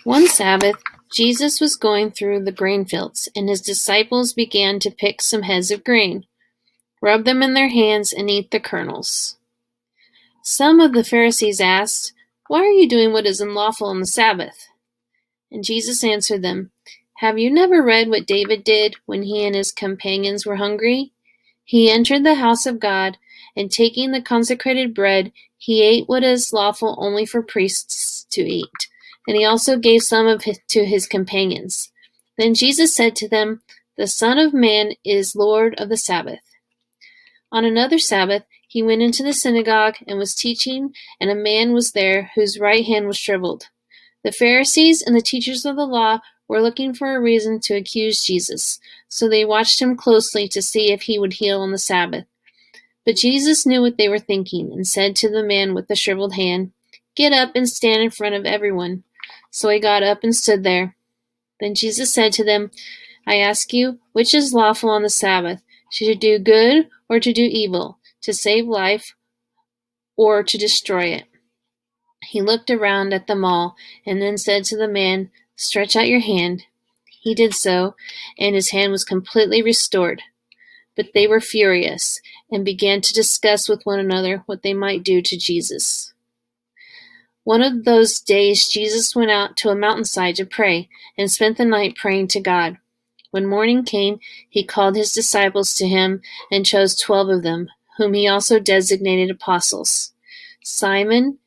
One Sabbath, Jesus was going through the grain fields, and his disciples began to pick some heads of grain, rub them in their hands, and eat the kernels. Some of the Pharisees asked, "Why are you doing what is unlawful on the Sabbath?" And Jesus answered them, "Have you never read what David did when he and his companions were hungry? He entered the house of God, and taking the consecrated bread, he ate what is lawful only for priests to eat, and he also gave some of it to his companions. Then Jesus said to them, 'The Son of Man is Lord of the Sabbath.'" On another Sabbath, he went into the synagogue and was teaching, and a man was there whose right hand was shriveled. The Pharisees and the teachers of the law were looking for a reason to accuse Jesus, so they watched him closely to see if he would heal on the Sabbath. But Jesus knew what they were thinking and said to the man with the shriveled hand, "Get up and stand in front of everyone." So he got up and stood there. Then Jesus said to them, "I ask you, which is lawful on the Sabbath, to do good or to do evil, to save life or to destroy it?" He looked around at them all and then said to the man, "Stretch out your hand." He did so, and his hand was completely restored. But they were furious and began to discuss with one another what they might do to Jesus. One of those days Jesus went out to a mountainside to pray and spent the night praying to God. When morning came, he called his disciples to him and chose 12 of them, whom he also designated apostles: Simon,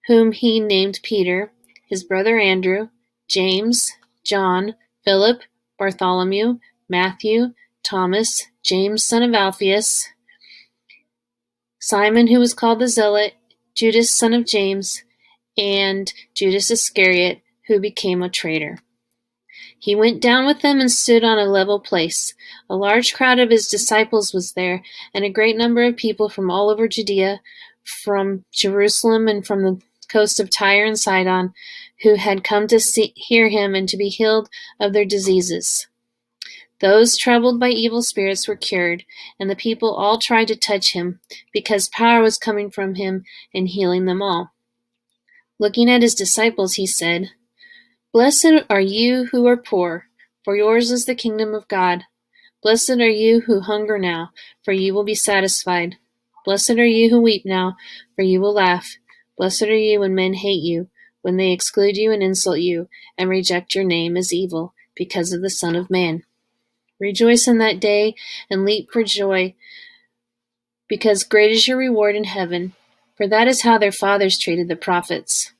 whom he named Peter, his brother Andrew, James, John, Philip, Bartholomew, Matthew, Thomas, James son of Alphaeus, Simon who was called the Zealot, Judas son of James, and Judas Iscariot, who became a traitor. He went down with them and stood on a level place. A large crowd of his disciples was there, and a great number of people from all over Judea, from Jerusalem and from the coast of Tyre and Sidon, who had come to hear him and to be healed of their diseases. Those troubled by evil spirits were cured, and the people all tried to touch him, because power was coming from him and healing them all. Looking at his disciples, he said, "Blessed are you who are poor, for yours is the kingdom of God. Blessed are you who hunger now, for you will be satisfied. Blessed are you who weep now, for you will laugh. Blessed are you when men hate you, when they exclude you and insult you, and reject your name as evil, because of the Son of Man. Rejoice in that day and leap for joy, because great is your reward in heaven, for that is how their fathers treated the prophets.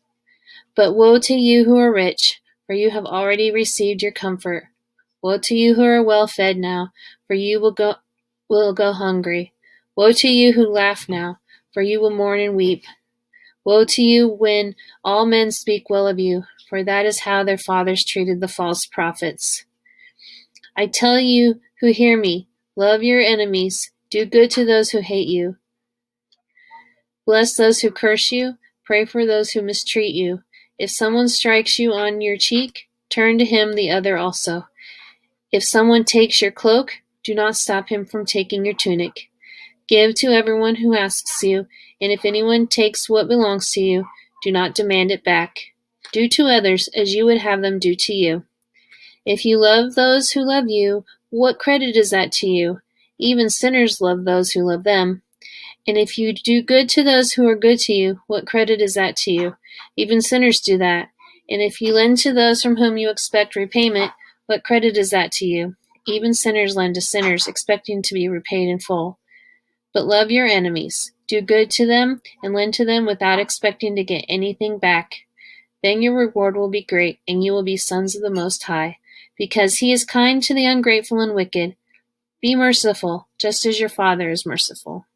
But woe to you who are rich, for you have already received your comfort. Woe to you who are well fed now, for you will go hungry. Woe to you who laugh now, for you will mourn and weep. Woe to you when all men speak well of you, for that is how their fathers treated the false prophets. I tell you who hear me, love your enemies, do good to those who hate you. Bless those who curse you, pray for those who mistreat you. If someone strikes you on your cheek, turn to him the other also. If someone takes your cloak, do not stop him from taking your tunic. Give to everyone who asks you, and if anyone takes what belongs to you, do not demand it back. Do to others as you would have them do to you. If you love those who love you, what credit is that to you? Even sinners love those who love them. And if you do good to those who are good to you, what credit is that to you? Even sinners do that. And if you lend to those from whom you expect repayment, what credit is that to you? Even sinners lend to sinners, expecting to be repaid in full. But love your enemies. Do good to them and lend to them without expecting to get anything back. Then your reward will be great, and you will be sons of the Most High, because he is kind to the ungrateful and wicked. Be merciful, just as your Father is merciful.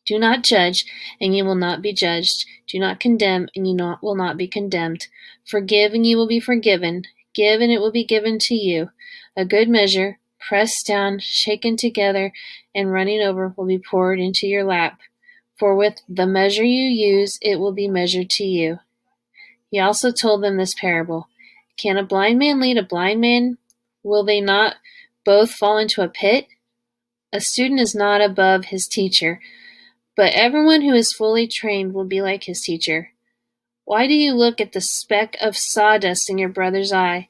Do not judge, and you will not be judged. Do not condemn, and you will not be condemned. Forgive, and you will be forgiven. Give, and it will be given to you. A good measure, pressed down, shaken together, and running over, will be poured into your lap. For with the measure you use, it will be measured to you. He also told them this parable. Can a blind man lead a blind man? Will they not both fall into a pit? A student is not above his teacher, but everyone who is fully trained will be like his teacher. Why do you look at the speck of sawdust in your brother's eye,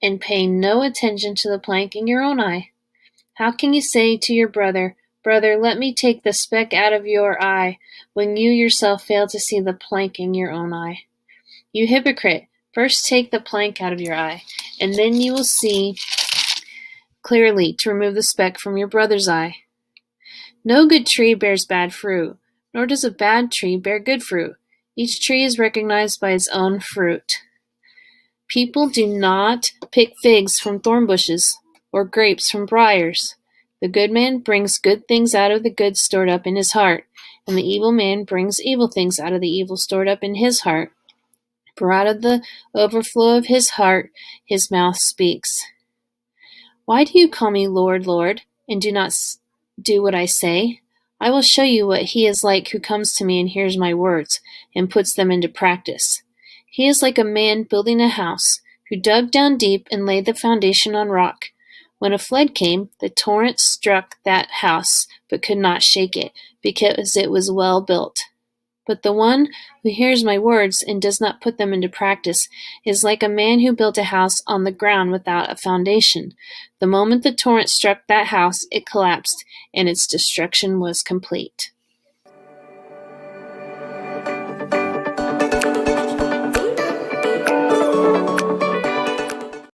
and pay no attention to the plank in your own eye? How can you say to your brother, 'Brother, let me take the speck out of your eye,' when you yourself fail to see the plank in your own eye? You hypocrite! First take the plank out of your eye, and then you will see clearly to remove the speck from your brother's eye. No good tree bears bad fruit, nor does a bad tree bear good fruit. Each tree is recognized by its own fruit. People do not pick figs from thorn bushes, or grapes from briars. The good man brings good things out of the good stored up in his heart, and the evil man brings evil things out of the evil stored up in his heart. For out of the overflow of his heart his mouth speaks. Why do you call me Lord, Lord, and do not do what I say? I will show you what he is like who comes to me and hears my words, and puts them into practice. He is like a man building a house, who dug down deep and laid the foundation on rock. When a flood came, the torrent struck that house, but could not shake it, because it was well built. But the one who hears my words and does not put them into practice is like a man who built a house on the ground without a foundation. The moment the torrent struck that house, it collapsed, and its destruction was complete.